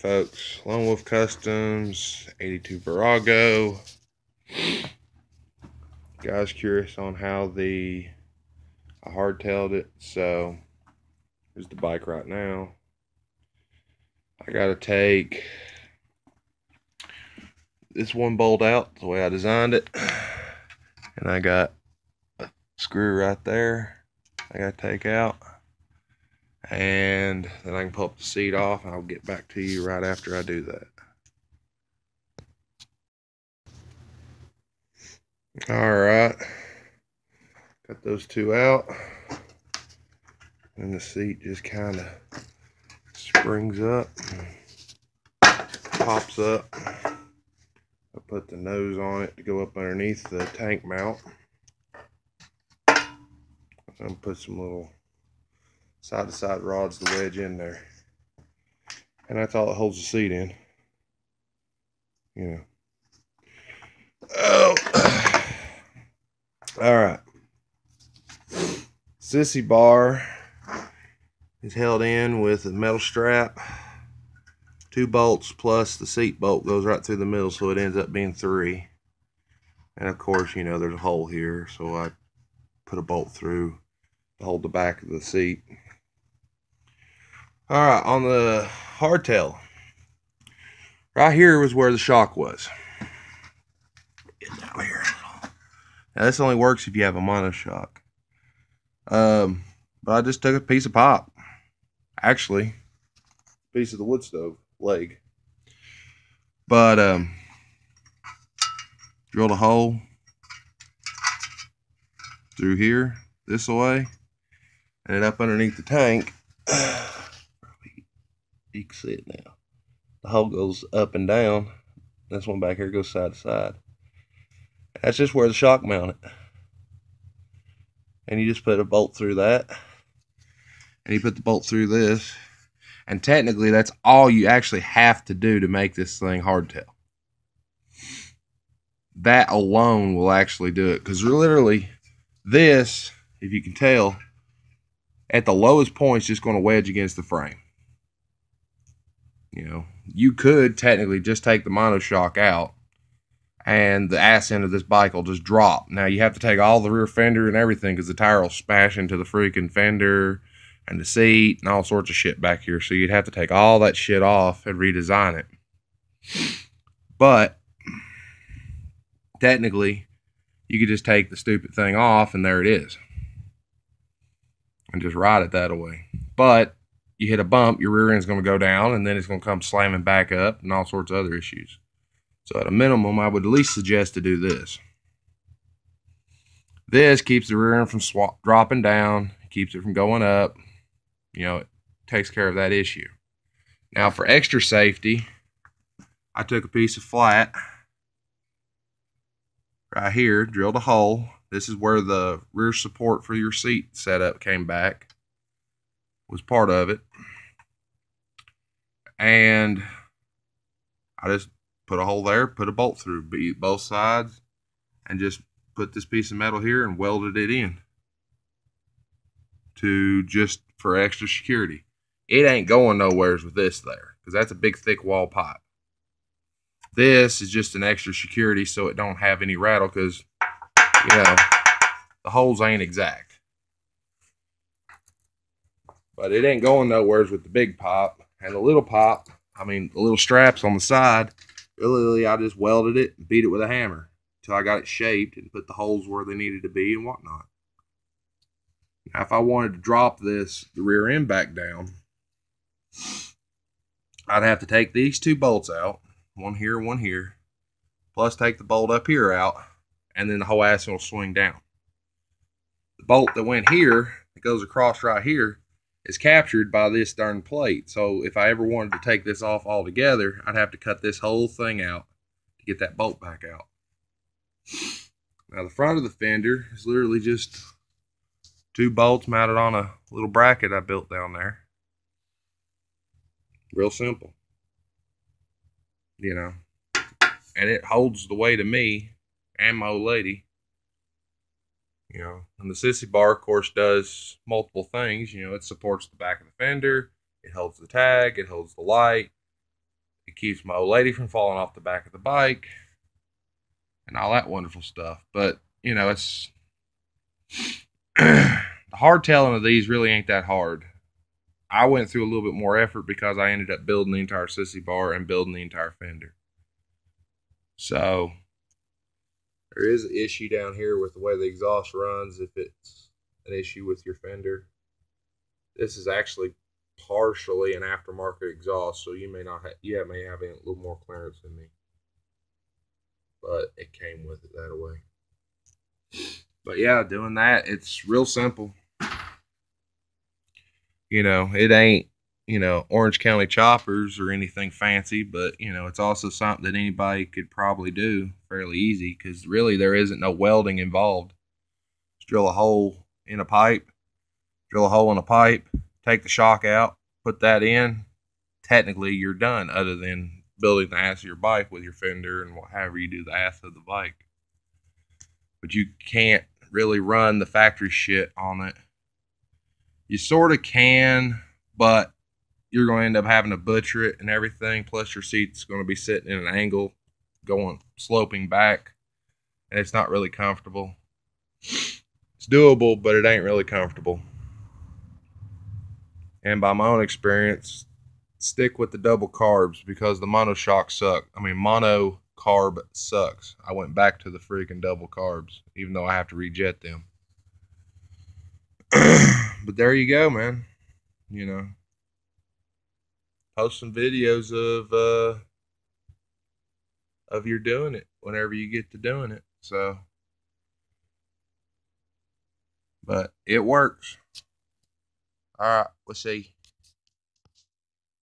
folks, Lone Wolf Customs 82 Virago. Guys curious on how I hardtailed it, so here's the bike right now. I gotta take this one bolt out the way I designed it, and I got a screw right there I gotta take out, and then I can pull up the seat off, and I'll get back to you right after I do that. Alright, got those two out, and the seat just kind of springs up, pops up. I put the nose on it to go up underneath the tank mount. I'm gonna put some little side-to-side rods to wedge in there, and that's all it holds the seat in. You know. Oh, all right. Sissy bar is held in with a metal strap. 2 bolts plus the seat bolt goes right through the middle, so it ends up being 3. And of course, you know, there's a hole here, so I put a bolt through to hold the back of the seat. All right, on the hardtail, right here was where the shock was. Get down here. Now this only works if you have a Monoshock. But I just took a piece of pop, actually, a piece of the wood stove leg, but drilled a hole through here this way, and it up underneath the tank. You can see it now. The hole goes up and down. This one back here goes side to side. That's just where the shock mounted. And you just put a bolt through that, and you put the bolt through this, and technically that's all you actually have to do to make this thing hardtail. That alone will actually do it, because literally this, if you can tell, at the lowest point is just going to wedge against the frame. You know, you could technically just take the Monoshock out, and the ass end of this bike will just drop. Now you have to take all the rear fender and everything, because the tire will smash into the freaking fender and the seat and all sorts of shit back here. So you'd have to take all that shit off and redesign it. But technically, you could just take the stupid thing off, and there it is, and just ride it that way. But you hit a bump, your rear end's going to go down, and then it's going to come slamming back up and all sorts of other issues. So at a minimum, I would at least suggest to do this. This keeps the rear end from dropping down, keeps it from going up. You know, it takes care of that issue. Now for extra safety, I took a piece of flat right here, drilled a hole. This is where the rear support for your seat setup came back, was part of it. And I just put a hole there, put a bolt through both sides, and just put this piece of metal here and welded it in to just for extra security. It ain't going nowheres with this there, because that's a big thick wall pipe. This is just an extra security so it don't have any rattle, because, you know, the holes ain't exact. But it ain't going nowheres with the big pipe. And the little pipe, I mean, the little straps on the side, literally I just welded it and beat it with a hammer until I got it shaped and put the holes where they needed to be and whatnot. Now, if I wanted to drop the rear end back down, I'd have to take these 2 bolts out, one here, plus take the bolt up here out, and then the whole ass will swing down. The bolt that went here, that goes across right here, is captured by this darn plate. So if I ever wanted to take this off altogether, I'd have to cut this whole thing out to get that bolt back out. Now the front of the fender is literally just 2 bolts mounted on a little bracket I built down there. Real simple, you know, and it holds the weight of me and my old lady. You know, and the sissy bar, of course, does multiple things. You know, it supports the back of the fender, it holds the tag, it holds the light, It keeps my old lady from falling off the back of the bike and all that wonderful stuff. But, you know, it's the hardtailing of these really ain't that hard. I went through a little bit more effort because I ended up building the entire sissy bar and building the entire fender. So there is an issue down here with the way the exhaust runs if it's an issue with your fender. This is actually partially an aftermarket exhaust, so you may not have, may have a little more clearance than me. But it came with it that way. But yeah, doing that, it's real simple. You know, it ain't, you know, Orange County choppers or anything fancy, but, you know, it's also something that anybody could probably do fairly easy because really there isn't no welding involved. Just drill a hole in a pipe, take the shock out, put that in. Technically, you're done other than building the ass of your bike with your fender and however you do the ass of the bike. But you can't really run the factory shit on it. You sort of can, but you're going to end up having to butcher it and everything. Plus, your seat's going to be sitting in an angle, sloping back, and it's not really comfortable. It's doable, but it ain't really comfortable. And by my own experience, stick with the double carbs because the Monoshock suck. I mean, mono carb sucks. I went back to the freaking double carbs, even though I have to rejet them. But there you go, man. You know, post some videos of you doing it whenever you get to doing it. So, but it works. All right, we'll see.